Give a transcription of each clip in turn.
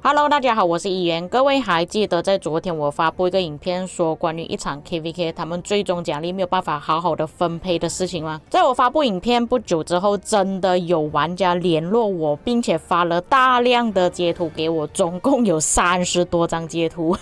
Hello， 大家好，我是议员。各位还记得在昨天我发布一个影片，说关于一场 KVK 他们最终奖励没有办法好好的分配的事情吗？在我发布影片不久之后，真的有玩家联络我，并且发了大量的截图给我，总共有30多张截图。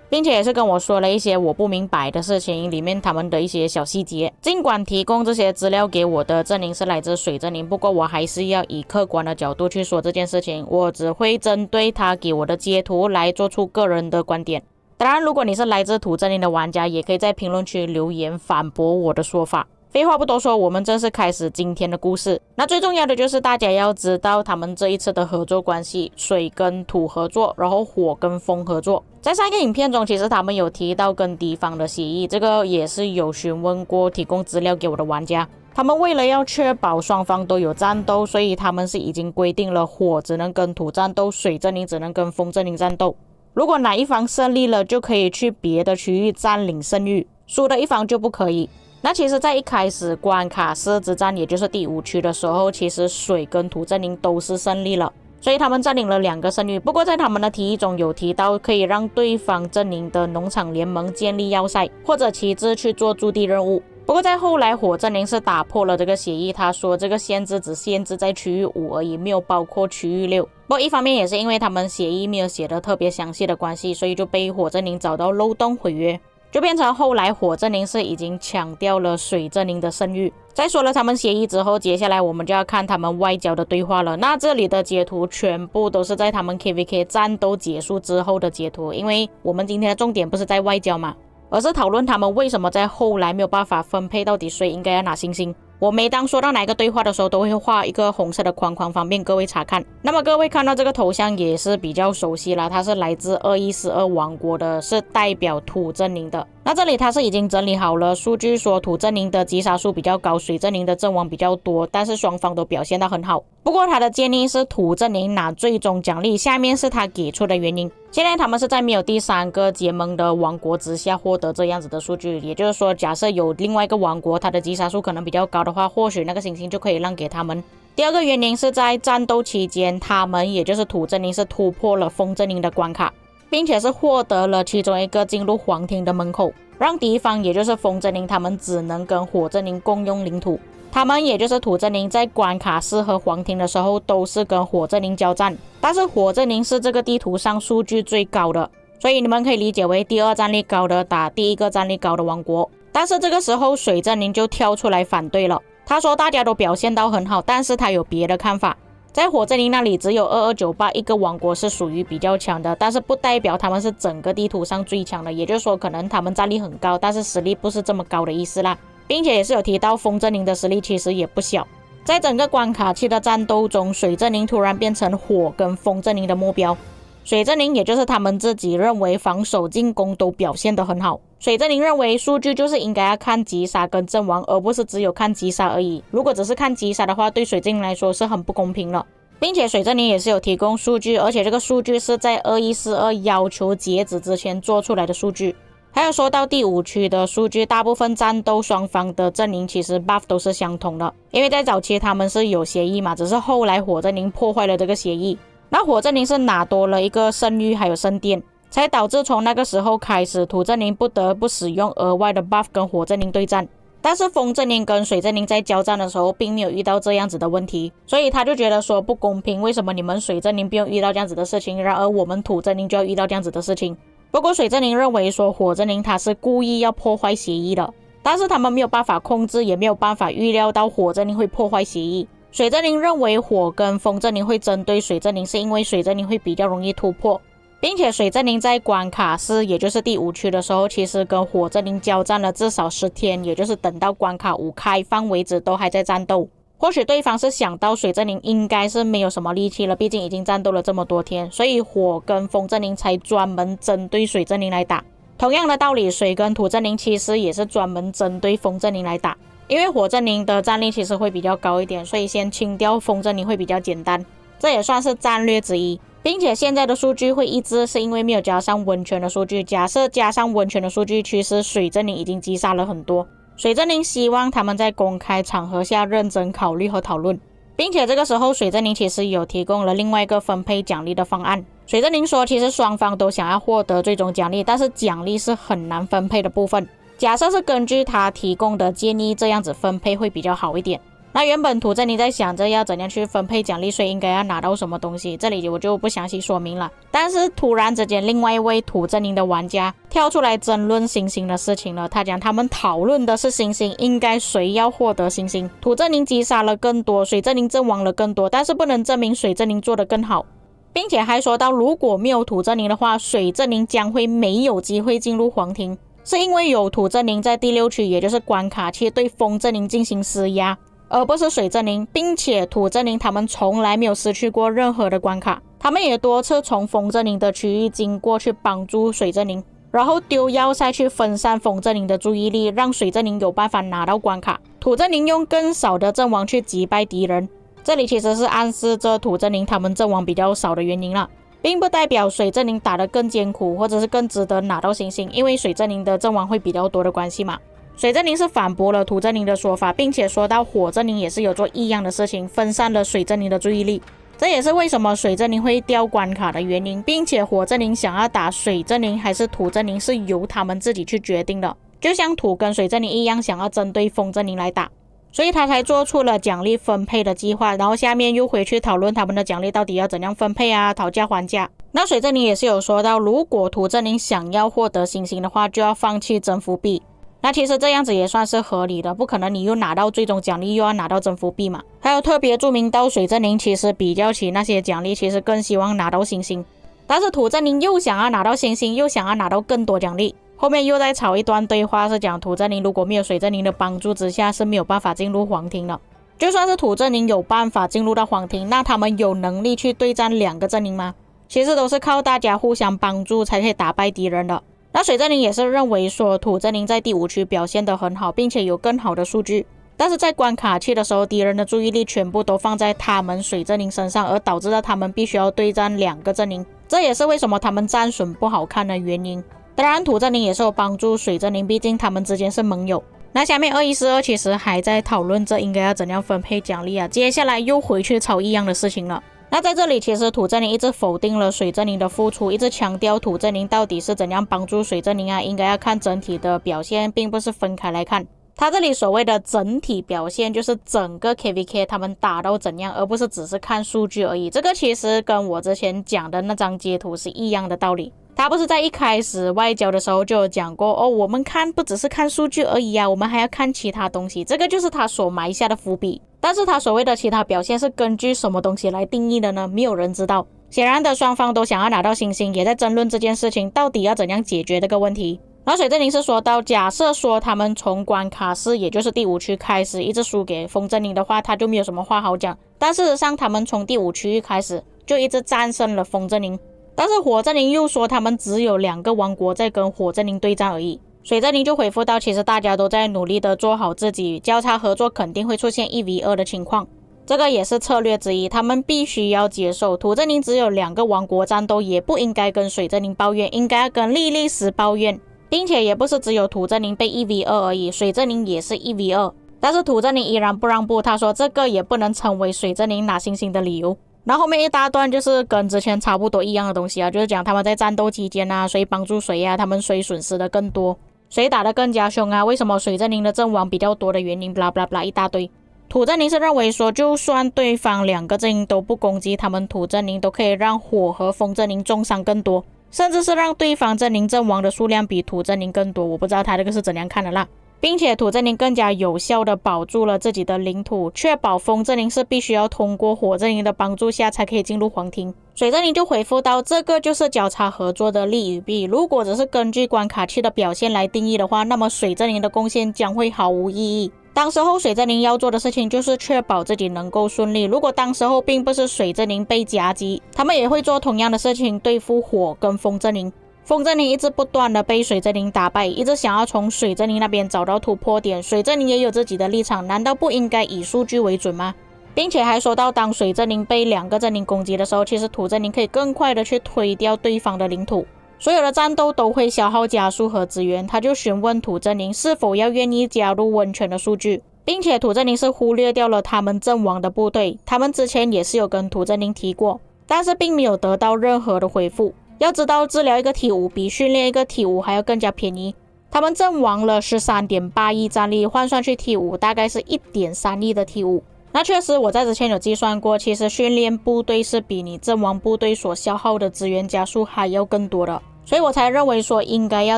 并且也是跟我说了一些我不明白的事情，里面他们的一些小细节。尽管提供这些资料给我的阵营是来自水阵营，不过我还是要以客观的角度去说这件事情，我只会针对他给我的截图来做出个人的观点。当然，如果你是来自土阵营的玩家，也可以在评论区留言反驳我的说法。废话不多说，我们正式开始今天的故事。那最重要的就是大家要知道他们这一次的合作关系，水跟土合作，然后火跟风合作。在上一个影片中，其实他们有提到跟敌方的协议，这个也是有询问过提供资料给我的玩家。他们为了要确保双方都有战斗，所以他们是已经规定了火只能跟土战斗，水阵营只能跟风阵营战斗。如果哪一方胜利了，就可以去别的区域占领圣域，输的一方就不可以。那其实在一开始关卡4之战，也就是第5区的时候，其实水跟土阵营都是胜利了，所以他们占领了2个圣域。不过在他们的提议中有提到可以让对方阵营的农场联盟建立要塞，或者旗帜去做驻地任务。不过在后来火阵营是打破了这个协议，他说这个限制只限制在区域5而已，没有包括区域6。不过一方面也是因为他们协议没有写的特别详细的关系，所以就被火阵营找到漏洞毁约，就变成后来火阵营是已经抢掉了水阵营的声誉。在说了他们协议之后，接下来我们就要看他们外交的对话了。那这里的截图全部都是在他们 KVK 战斗结束之后的截图，因为我们今天的重点不是在外交嘛，而是讨论他们为什么在后来没有办法分配到底谁应该要拿星星。我每当说到哪个对话的时候，都会画一个红色的框框，方便各位查看。那么各位看到这个头像也是比较熟悉啦，它是来自2142王国的，是代表土阵营的。那这里它是已经整理好了数据，说土阵营的击杀数比较高，水阵营的阵亡比较多，但是双方都表现得很好。不过他的建议是土阵营拿最终奖励，下面是他给出的原因。现在他们是在没有第3个结盟的王国之下获得这样子的数据，也就是说假设有另外一个王国它的击杀数可能比较高的话，或许那个星星就可以让给他们。第二个原因是在战斗期间，他们也就是土阵营是突破了风阵营的关卡，并且是获得了其中一个进入皇庭的门口，让敌方也就是风阵营他们只能跟火阵营共用领土。他们也就是土阵营在关卡4和皇庭的时候都是跟火阵营交战，但是火阵营是这个地图上数据最高的，所以你们可以理解为第2战力高的打第1个战力高的王国。但是这个时候水阵营就跳出来反对了，他说大家都表现到很好，但是他有别的看法。在火阵营那里只有2298一个王国是属于比较强的，但是不代表他们是整个地图上最强的，也就是说可能他们战力很高，但是实力不是这么高的意思啦。并且也是有提到风阵营的实力其实也不小。在整个关卡期的战斗中，水阵营突然变成火跟风阵营的目标。水阵营也就是他们自己认为防守进攻都表现得很好，水阵营认为数据就是应该要看击杀跟阵亡，而不是只有看击杀而已。如果只是看击杀的话，对水阵营来说是很不公平了。并且水阵营也是有提供数据，而且这个数据是在2142要求截止之前做出来的数据。还有说到第5区的数据，大部分战斗双方的阵营其实 buff 都是相同的，因为在早期他们是有协议嘛，只是后来火阵营破坏了这个协议。那火阵营是拿多了一个圣域还有圣殿，才导致从那个时候开始土阵营不得不使用额外的 buff 跟火阵营对战。但是风阵营跟水阵营在交战的时候并没有遇到这样子的问题，所以他就觉得说不公平，为什么你们水阵营不用遇到这样子的事情，然而我们土阵营就要遇到这样子的事情。不过水阵营认为说火阵营他是故意要破坏协议的，但是他们没有办法控制，也没有办法预料到火阵营会破坏协议。水阵营认为火跟风阵营会针对水阵营，是因为水阵营会比较容易突破，并且水阵营在关卡4也就是第5区的时候，其实跟火阵营交战了至少10天，也就是等到关卡5开放为止都还在战斗。或许对方是想到水阵营应该是没有什么力气了，毕竟已经战斗了这么多天，所以火跟风阵营才专门针对水阵营来打。同样的道理，水跟土阵营其实也是专门针对风阵营来打，因为火阵营的战力其实会比较高一点，所以先清掉风阵营会比较简单，这也算是战略之一。并且现在的数据会一致，是因为没有加上温泉的数据。假设加上温泉的数据，其实水阵营已经击杀了很多。水阵营希望他们在公开场合下认真考虑和讨论。并且这个时候水精灵其实有提供了另外一个分配奖励的方案。水精灵说其实双方都想要获得最终奖励，但是奖励是很难分配的部分。假设是根据他提供的建议这样子分配会比较好一点。那原本土精灵在想着要怎样去分配奖励税，应该要拿到什么东西，这里我就不详细说明了。但是突然之间另外一位土精灵的玩家跳出来争论星星的事情了，他讲他们讨论的是星星应该谁要获得星星，土精灵击杀了更多，水精灵阵亡了更多，但是不能证明水精灵做得更好，并且还说到如果没有土精灵的话，水精灵将会没有机会进入皇庭，是因为有土精灵在第6区也就是关卡区对风精灵进行施压，而不是水精灵，并且土精灵他们从来没有失去过任何的关卡，他们也多次从风精灵的区域经过去帮助水精灵，然后丢要塞去分散风精灵的注意力，让水精灵有办法拿到关卡，土精灵用更少的阵亡去击败敌人。这里其实是暗示着土精灵他们阵亡比较少的原因啦，并不代表水精灵打得更艰苦或者是更值得拿到星星，因为水精灵的阵亡会比较多的关系嘛。水精灵是反驳了土精灵的说法，并且说到火精灵也是有做一样的事情，分散了水精灵的注意力，这也是为什么水精灵会掉关卡的原因，并且火精灵想要打水精灵还是土精灵是由他们自己去决定的，就像土跟水精灵一样想要针对风精灵来打，所以他才做出了奖励分配的计划，然后下面又回去讨论他们的奖励到底要怎样分配啊，讨价还价。那水精灵也是有说到，如果土精灵想要获得星星的话，就要放弃征服币。那其实这样子也算是合理的，不可能你又拿到最终奖励又要拿到征服币嘛。还有特别注明到水精灵其实比较起那些奖励，其实更希望拿到星星，但是土精灵又想要拿到星星，又想要拿到更多奖励。后面又在吵一段对话，是讲土精灵如果没有水精灵的帮助之下是没有办法进入皇庭的。就算是土精灵有办法进入到皇庭，那他们有能力去对战2个阵营吗？其实都是靠大家互相帮助才可以打败敌人的。那水精灵也是认为说土精灵在第5区表现得很好，并且有更好的数据，但是在关卡区的时候，敌人的注意力全部都放在他们水精灵身上，而导致了他们必须要对战2个阵营，这也是为什么他们战损不好看的原因。当然土精灵也是有帮助水精灵，毕竟他们之间是盟友。那下面2142其实还在讨论这应该要怎样分配奖励啊，接下来又回去吵一样的事情了。那在这里其实土精灵一直否定了水精灵的付出，一直强调土精灵到底是怎样帮助水精灵啊，应该要看整体的表现，并不是分开来看。他这里所谓的整体表现就是整个 KVK 他们打到怎样，而不是只是看数据而已。这个其实跟我之前讲的那张截图是一样的道理。他不是在一开始外交的时候就有讲过哦，我们看不只是看数据而已啊，我们还要看其他东西，这个就是他所埋下的伏笔。但是他所谓的其他表现是根据什么东西来定义的呢？没有人知道。显然的，双方都想要拿到星星，也在争论这件事情到底要怎样解决这个问题。然后水精灵是说到，假设说他们从关卡4也就是第5区开始一直输给风精灵的话，他就没有什么话好讲。但事实上他们从第5区域开始就一直战胜了风精灵，但是火精灵又说他们只有2个王国在跟火精灵对战而已。水精灵就回复到，其实大家都在努力的做好自己，交叉合作肯定会出现1v2的情况，这个也是策略之一，他们必须要接受土精灵只有2个王国战斗，也不应该跟水精灵抱怨，应该要跟莉莉丝抱怨，并且也不是只有土精灵被1v2而已，水精灵也是1v2，但是土精灵依然不让步，他说这个也不能成为水精灵拿星星的理由。然后后面一大段就是跟之前差不多一样的东西啊，就是讲他们在战斗期间啊，谁帮助谁啊，他们谁损失的更多，谁打得更加凶啊，为什么水精灵的阵亡比较多的原因 blah blah blah 一大堆。土精灵是认为说，就算对方2个阵营都不攻击他们土精灵，都可以让火和风精灵重伤更多，甚至是让对方阵营阵亡的数量比土精灵更多，我不知道他这个是怎样看的啦。并且土精灵更加有效的保住了自己的领土，确保风精灵是必须要通过火精灵的帮助下才可以进入皇庭。水精灵就回复到，这个就是交叉合作的利与弊，如果只是根据关卡区的表现来定义的话，那么水精灵的贡献将会毫无意义。当时候水精灵要做的事情就是确保自己能够顺利，如果当时候并不是水精灵被夹击，他们也会做同样的事情对付火跟风精灵。风精灵一直不断的被水精灵打败，一直想要从水精灵那边找到突破点，水精灵也有自己的立场，难道不应该以数据为准吗？并且还说到，当水精灵被2个阵营攻击的时候，其实土精灵可以更快的去推掉对方的领土，所有的战斗都会消耗加速和资源。他就询问土精灵是否要愿意加入温泉的数据，并且土正宁是忽略掉了他们阵亡的部队，他们之前也是有跟土正宁提过，但是并没有得到任何的回复。要知道治疗一个 T5 比训练一个 T5 还要更加便宜，他们阵亡了 13.8 亿战力，换算去 T5 大概是 1.3 亿的 T5。那确实我在之前有计算过，其实训练部队是比你阵亡部队所消耗的资源加速还要更多的，所以我才认为说应该要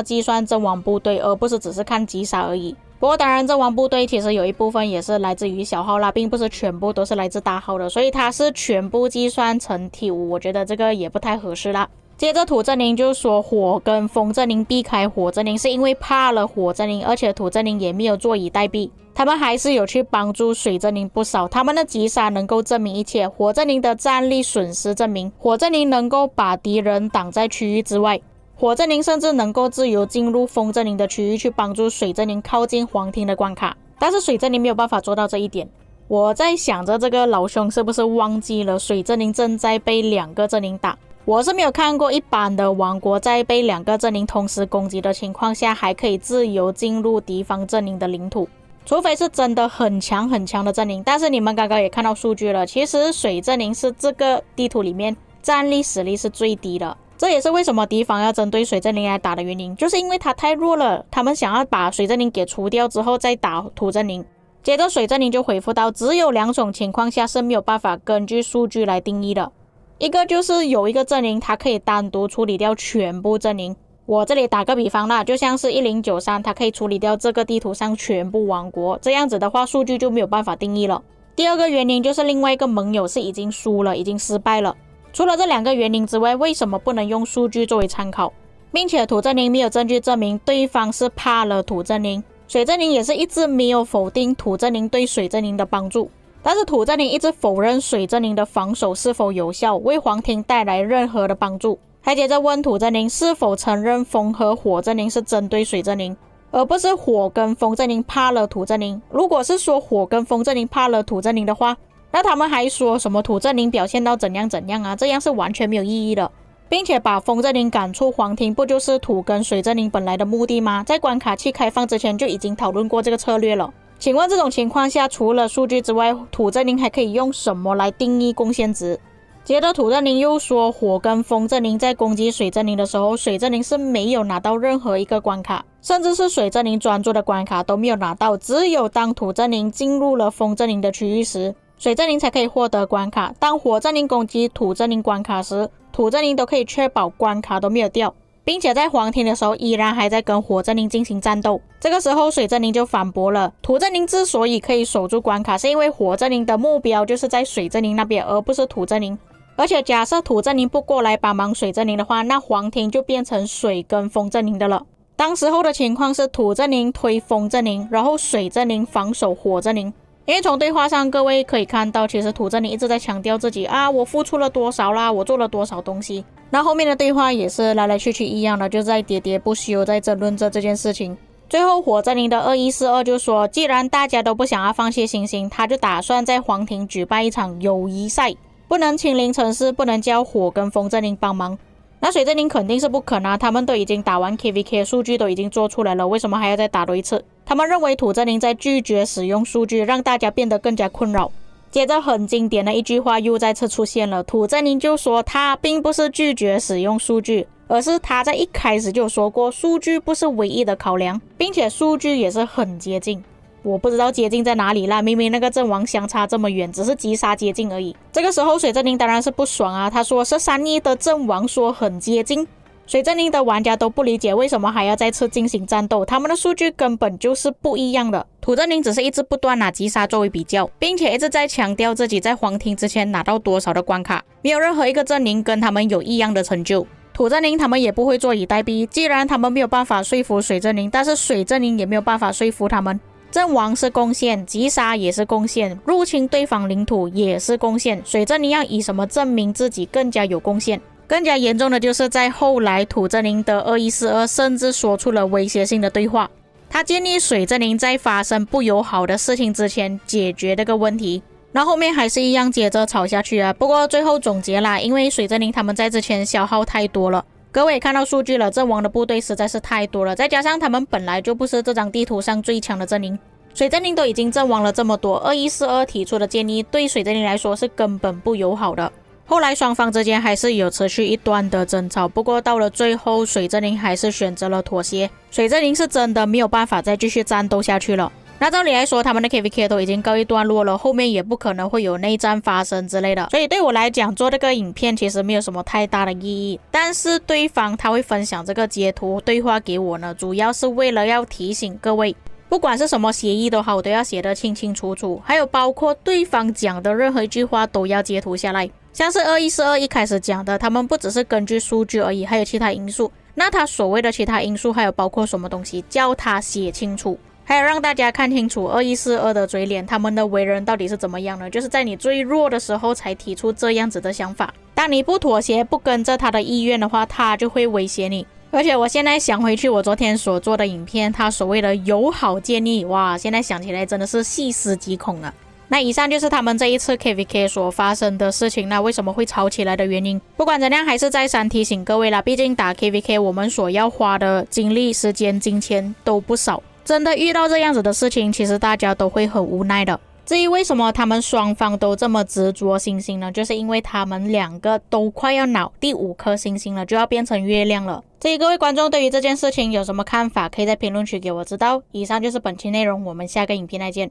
计算阵亡部队，而不是只是看击杀而已。不过当然阵亡部队其实有一部分也是来自于小号啦，并不是全部都是来自大号的，所以它是全部计算成 T5， 我觉得这个也不太合适啦。接着土正宁就说火跟风正宁避开火正宁是因为怕了火正宁，而且土正宁也没有坐以待毙，他们还是有去帮助水正宁不少，他们的击杀能够证明一切，火正宁的战力损失证明火正宁能够把敌人挡在区域之外，火正宁甚至能够自由进入风正宁的区域去帮助水正宁靠近黄庭的关卡，但是水正宁没有办法做到这一点。我在想着这个老兄是不是忘记了水正宁正在被2个阵营打，我是没有看过一般的王国在被2个阵营同时攻击的情况下还可以自由进入敌方阵营的领土，除非是真的很强很强的阵营。但是你们刚刚也看到数据了，其实水阵营是这个地图里面战力实力是最低的，这也是为什么敌方要针对水阵营来打的原因，就是因为他太弱了，他们想要把水阵营给除掉之后再打土阵营。接着水阵营就回复到只有2种情况下是没有办法根据数据来定义的，一个就是有一个阵营它可以单独处理掉全部阵营，我这里打个比方啦，就像是1093它可以处理掉这个地图上全部王国，这样子的话数据就没有办法定义了。第二个原因就是另外一个盟友是已经输了，已经失败了。除了这2个原因之外，为什么不能用数据作为参考？并且土正宁没有证据证明对方是怕了土正宁，水正宁也是一直没有否定土正宁对水正宁的帮助，但是土正宁一直否认水正宁的防守是否有效，为黄庭带来任何的帮助，还接着问土正宁是否承认风和火正宁是针对水正宁，而不是火跟风正宁怕了土正宁。如果是说火跟风正宁怕了土正宁的话，那他们还说什么土正宁表现到怎样怎样啊，这样是完全没有意义的。并且把风正宁赶出黄庭，不就是土跟水正宁本来的目的吗？在关卡器开放之前就已经讨论过这个策略了。请问这种情况下，除了数据之外，土正宁还可以用什么来定义贡献值？接着土正宁又说，火跟风正宁在攻击水正宁的时候，水正宁是没有拿到任何一个关卡，甚至是水正宁专注的关卡都没有拿到，只有当土正宁进入了风正宁的区域时，水正宁才可以获得关卡。当火正宁攻击土正宁关卡时，土正宁都可以确保关卡都没有掉，并且在黄庭的时候依然还在跟火正宁进行战斗。这个时候水正宁就反驳了，土正宁之所以可以守住关卡，是因为火正宁的目标就是在水正宁那边，而不是土正宁。而且假设土正宁不过来帮忙水正宁的话，那黄庭就变成水跟风正宁的了。当时候的情况是土正宁推风正宁，然后水正宁防守火正宁。因为从对话上各位可以看到，其实土正宁一直在强调自己我付出了多少啦，我做了多少东西。那后面的对话也是来来去去一样的，就在喋喋不休在争论这件事情。最后火正宁的2142就说，既然大家都不想要放弃信心，他就打算在黄庭举办一场友谊赛，不能亲临城市，不能叫火跟风正宁帮忙。那水正宁肯定是不肯啊，他们都已经打完 KVK， 数据都已经做出来了，为什么还要再打多一次？他们认为土正宁在拒绝使用数据，让大家变得更加困扰。接着很经典的一句话又再次出现了，土正宁就说他并不是拒绝使用数据，而是他在一开始就有说过数据不是唯一的考量，并且数据也是很接近。我不知道接近在哪里啦，明明那个阵亡相差这么远，只是击杀接近而已。这个时候水正宁当然是不爽啊，他说13亿的阵亡说很接近，水正宁的玩家都不理解为什么还要再次进行战斗，他们的数据根本就是不一样的。土正宁只是一直不断拿击杀作为比较，并且一直在强调自己在黄庭之前拿到多少的关卡，没有任何一个阵营跟他们有一样的成就。土正宁他们也不会坐以待毙，既然他们没有办法说服水正宁，但是水正宁也没有办法说服他们。阵亡是贡献，击杀也是贡献，入侵对方领土也是贡献，水正宁要以什么证明自己更加有贡献？更加严重的就是在后来土正宁的2142甚至说出了威胁性的对话，他建议水正宁在发生不友好的事情之前解决这个问题。那后面还是一样接着吵下去啊，不过最后总结啦，因为水正宁他们在之前消耗太多了，各位也看到数据了，阵亡的部队实在是太多了，再加上他们本来就不是这张地图上最强的阵营，水精灵都已经阵亡了这么多，2142提出的建议对水精灵来说是根本不友好的。后来双方之间还是有持续一段的争吵，不过到了最后，水精灵还是选择了妥协。水精灵是真的没有办法再继续战斗下去了。那照理来说，他们的 KVK 都已经告一段落了，后面也不可能会有内战发生之类的。所以对我来讲，做这个影片其实没有什么太大的意义。但是对方他会分享这个截图对话给我呢，主要是为了要提醒各位，不管是什么协议都好，都要写得清清楚楚，还有包括对方讲的任何一句话都要截图下来。像是2142一开始讲的，他们不只是根据数据而已，还有其他因素。那他所谓的其他因素还有包括什么东西，叫他写清楚，还有让大家看清楚2142的嘴脸，他们的为人到底是怎么样的，就是在你最弱的时候才提出这样子的想法。当你不妥协，不跟着他的意愿的话，他就会威胁你。而且我现在想回去我昨天所做的影片，他所谓的友好建议，哇，现在想起来真的是细思极恐啊。那以上就是他们这一次 KVK 所发生的事情，那为什么会吵起来的原因。不管怎样，还是再三提醒各位啦，毕竟打 KVK 我们所要花的精力、时间、金钱都不少，真的遇到这样子的事情，其实大家都会很无奈的。至于为什么他们双方都这么执着星星呢？就是因为他们两个都快要脑第5颗星星了，就要变成月亮了。至于各位观众对于这件事情有什么看法，可以在评论区给我知道。以上就是本期内容，我们下个影片再见。